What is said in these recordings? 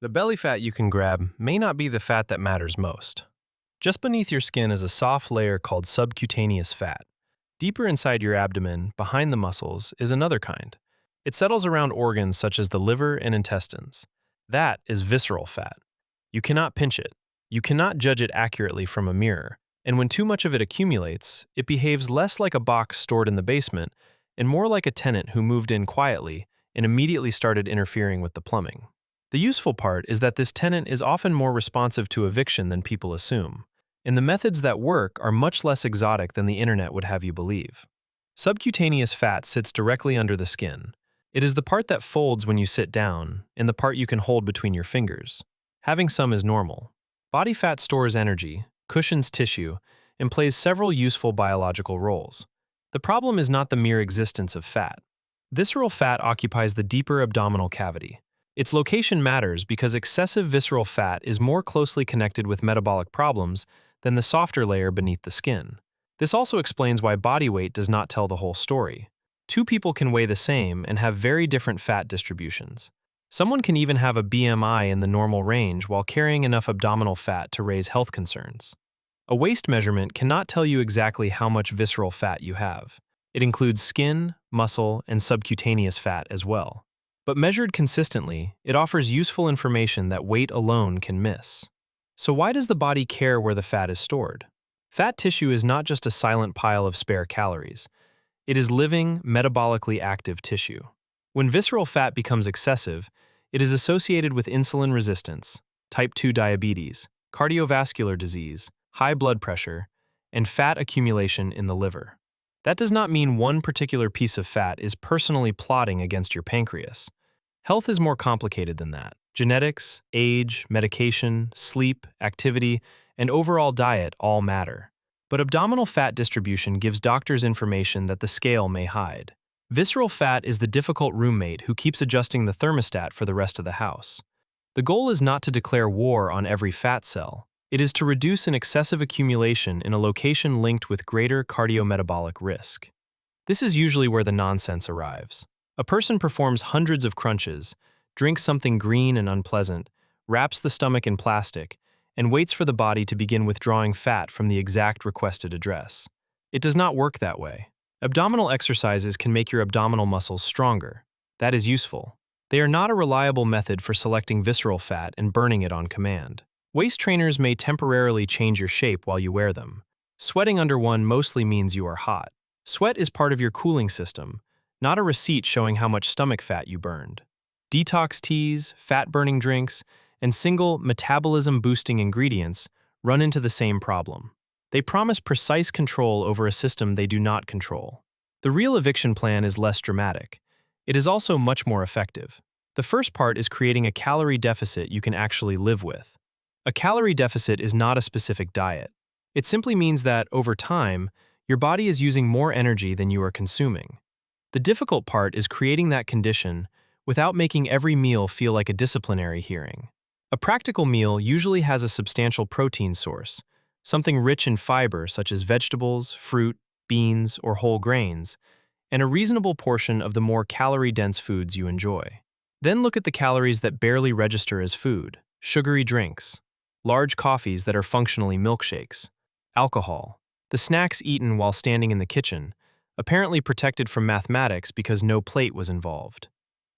The belly fat you can grab may not be the fat that matters most. Just beneath your skin is a soft layer called subcutaneous fat. Deeper inside your abdomen, behind the muscles, is another kind. It settles around organs such as the liver and intestines. That is visceral fat. You cannot pinch it. You cannot judge it accurately from a mirror. And when too much of it accumulates, it behaves less like a box stored in the basement and more like a tenant who moved in quietly and immediately started interfering with the plumbing. The useful part is that this tenant is often more responsive to eviction than people assume, and the methods that work are much less exotic than the internet would have you believe. Subcutaneous fat sits directly under the skin. It is the part that folds when you sit down, and the part you can hold between your fingers. Having some is normal. Body fat stores energy, cushions tissue, and plays several useful biological roles. The problem is not the mere existence of fat. Visceral fat occupies the deeper abdominal cavity. Its location matters because excessive visceral fat is more closely connected with metabolic problems than the softer layer beneath the skin. This also explains why body weight does not tell the whole story. Two people can weigh the same and have very different fat distributions. Someone can even have a BMI in the normal range while carrying enough abdominal fat to raise health concerns. A waist measurement cannot tell you exactly how much visceral fat you have. It includes skin, muscle, and subcutaneous fat as well. But measured consistently, it offers useful information that weight alone can miss. So why does the body care where the fat is stored? Fat tissue is not just a silent pile of spare calories. It is living, metabolically active tissue. When visceral fat becomes excessive, it is associated with insulin resistance, type 2 diabetes, cardiovascular disease, high blood pressure, and fat accumulation in the liver. That does not mean one particular piece of fat is personally plotting against your pancreas. Health is more complicated than that. Genetics, age, medication, sleep, activity, and overall diet all matter. But abdominal fat distribution gives doctors information that the scale may hide. Visceral fat is the difficult roommate who keeps adjusting the thermostat for the rest of the house. The goal is not to declare war on every fat cell. It is to reduce an excessive accumulation in a location linked with greater cardiometabolic risk. This is usually where the nonsense arrives. A person performs hundreds of crunches, drinks something green and unpleasant, wraps the stomach in plastic, and waits for the body to begin withdrawing fat from the exact requested address. It does not work that way. Abdominal exercises can make your abdominal muscles stronger. That is useful. They are not a reliable method for selecting visceral fat and burning it on command. Waist trainers may temporarily change your shape while you wear them. Sweating under one mostly means you are hot. Sweat is part of your cooling system, not a receipt showing how much stomach fat you burned. Detox teas, fat-burning drinks, and single metabolism-boosting ingredients run into the same problem. They promise precise control over a system they do not control. The real eviction plan is less dramatic. It is also much more effective. The first part is creating a calorie deficit you can actually live with. A calorie deficit is not a specific diet. It simply means that, over time, your body is using more energy than you are consuming. The difficult part is creating that condition without making every meal feel like a disciplinary hearing. A practical meal usually has a substantial protein source, something rich in fiber such as vegetables, fruit, beans, or whole grains, and a reasonable portion of the more calorie-dense foods you enjoy. Then look at the calories that barely register as food: sugary drinks, large coffees that are functionally milkshakes, alcohol, the snacks eaten while standing in the kitchen, apparently protected from mathematics because no plate was involved.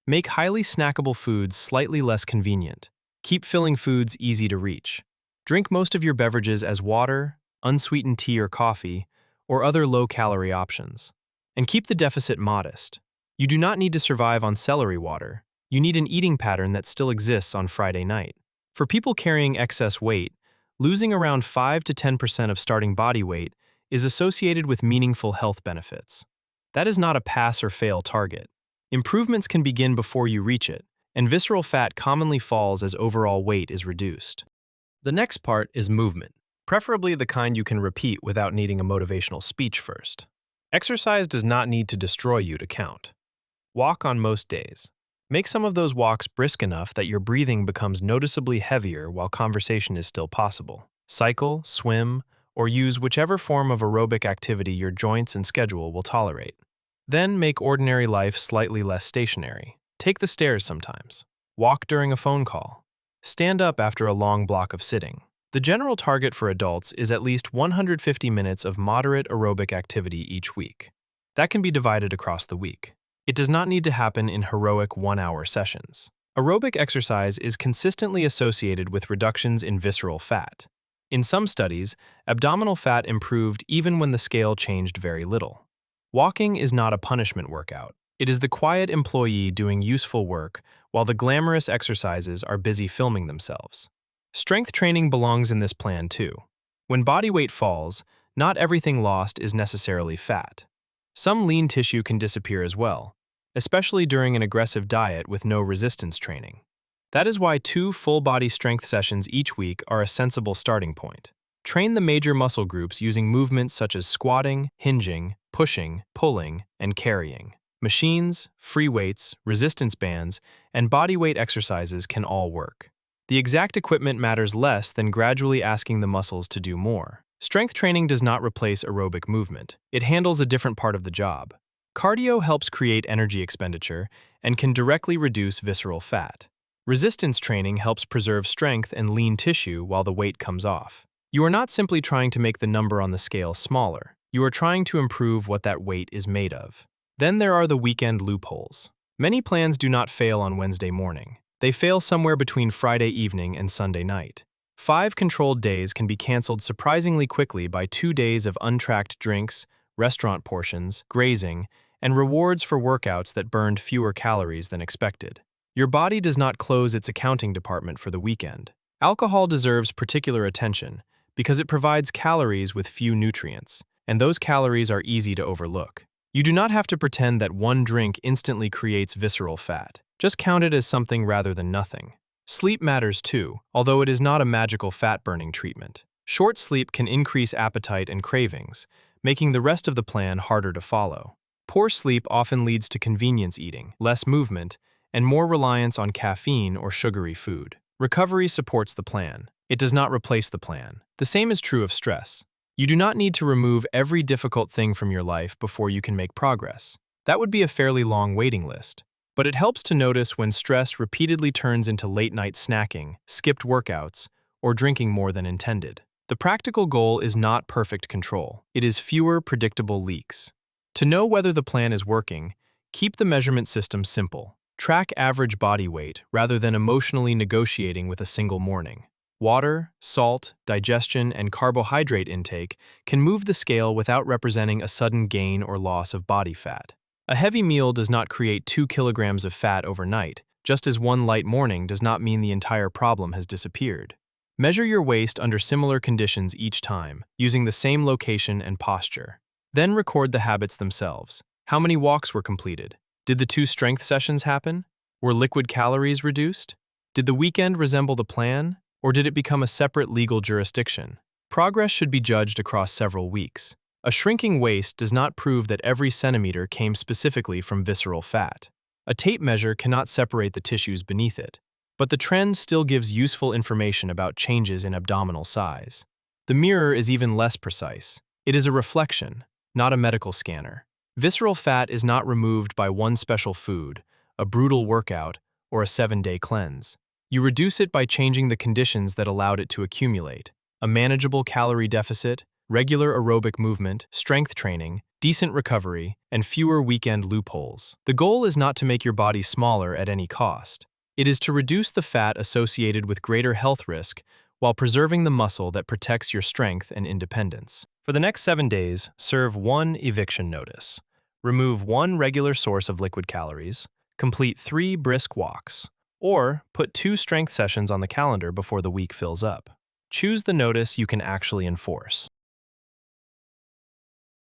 Make highly snackable foods slightly less convenient. Keep filling foods easy to reach. Drink most of your beverages as water, unsweetened tea or coffee, or other low-calorie options. And keep the deficit modest. You do not need to survive on celery water. You need an eating pattern that still exists on Friday night. For people carrying excess weight, losing around 5 to 10% of starting body weight is associated with meaningful health benefits. That is not a pass or fail target. Improvements can begin before you reach it, and visceral fat commonly falls as overall weight is reduced. The next part is movement, preferably the kind you can repeat without needing a motivational speech first. Exercise does not need to destroy you to count. Walk on most days. Make some of those walks brisk enough that your breathing becomes noticeably heavier while conversation is still possible. Cycle, swim, or use whichever form of aerobic activity your joints and schedule will tolerate. Then make ordinary life slightly less stationary. Take the stairs sometimes. Walk during a phone call. Stand up after a long block of sitting. The general target for adults is at least 150 minutes of moderate aerobic activity each week. That can be divided across the week. It does not need to happen in heroic 1-hour sessions. Aerobic exercise is consistently associated with reductions in visceral fat. In some studies, abdominal fat improved even when the scale changed very little. Walking is not a punishment workout. It is the quiet employee doing useful work while the glamorous exercises are busy filming themselves. Strength training belongs in this plan too. When body weight falls, not everything lost is necessarily fat. Some lean tissue can disappear as well, especially during an aggressive diet with no resistance training. That is why 2 full-body strength sessions each week are a sensible starting point. Train the major muscle groups using movements such as squatting, hinging, pushing, pulling, and carrying. Machines, free weights, resistance bands, and bodyweight exercises can all work. The exact equipment matters less than gradually asking the muscles to do more. Strength training does not replace aerobic movement. It handles a different part of the job. Cardio helps create energy expenditure and can directly reduce visceral fat. Resistance training helps preserve strength and lean tissue while the weight comes off. You are not simply trying to make the number on the scale smaller. You are trying to improve what that weight is made of. Then there are the weekend loopholes. Many plans do not fail on Wednesday morning. They fail somewhere between Friday evening and Sunday night. 5 controlled days can be canceled surprisingly quickly by 2 days of untracked drinks, restaurant portions, grazing, and rewards for workouts that burned fewer calories than expected. Your body does not close its accounting department for the weekend. Alcohol deserves particular attention because it provides calories with few nutrients, and those calories are easy to overlook. You do not have to pretend that one drink instantly creates visceral fat. Just count it as something rather than nothing. Sleep matters too, although it is not a magical fat-burning treatment. Short sleep can increase appetite and cravings, making the rest of the plan harder to follow. Poor sleep often leads to convenience eating, less movement, and more reliance on caffeine or sugary food. Recovery supports the plan. It does not replace the plan. The same is true of stress. You do not need to remove every difficult thing from your life before you can make progress. That would be a fairly long waiting list. But it helps to notice when stress repeatedly turns into late-night snacking, skipped workouts, or drinking more than intended. The practical goal is not perfect control. It is fewer predictable leaks. To know whether the plan is working, keep the measurement system simple. Track average body weight rather than emotionally negotiating with a single morning. Water, salt, digestion, and carbohydrate intake can move the scale without representing a sudden gain or loss of body fat. A heavy meal does not create 2 kilograms of fat overnight, just as one light morning does not mean the entire problem has disappeared. Measure your waist under similar conditions each time, using the same location and posture. Then record the habits themselves. How many walks were completed? Did the 2 strength sessions happen? Were liquid calories reduced? Did the weekend resemble the plan, or did it become a separate legal jurisdiction? Progress should be judged across several weeks. A shrinking waist does not prove that every centimeter came specifically from visceral fat. A tape measure cannot separate the tissues beneath it, but the trend still gives useful information about changes in abdominal size. The mirror is even less precise. It is a reflection, not a medical scanner. Visceral fat is not removed by one special food, a brutal workout, or a 7-day cleanse. You reduce it by changing the conditions that allowed it to accumulate: a manageable calorie deficit, regular aerobic movement, strength training, decent recovery, and fewer weekend loopholes. The goal is not to make your body smaller at any cost. It is to reduce the fat associated with greater health risk while preserving the muscle that protects your strength and independence. For the next 7 days, serve 1 eviction notice. Remove 1 regular source of liquid calories, complete 3 brisk walks, or put 2 strength sessions on the calendar before the week fills up. Choose the notice you can actually enforce.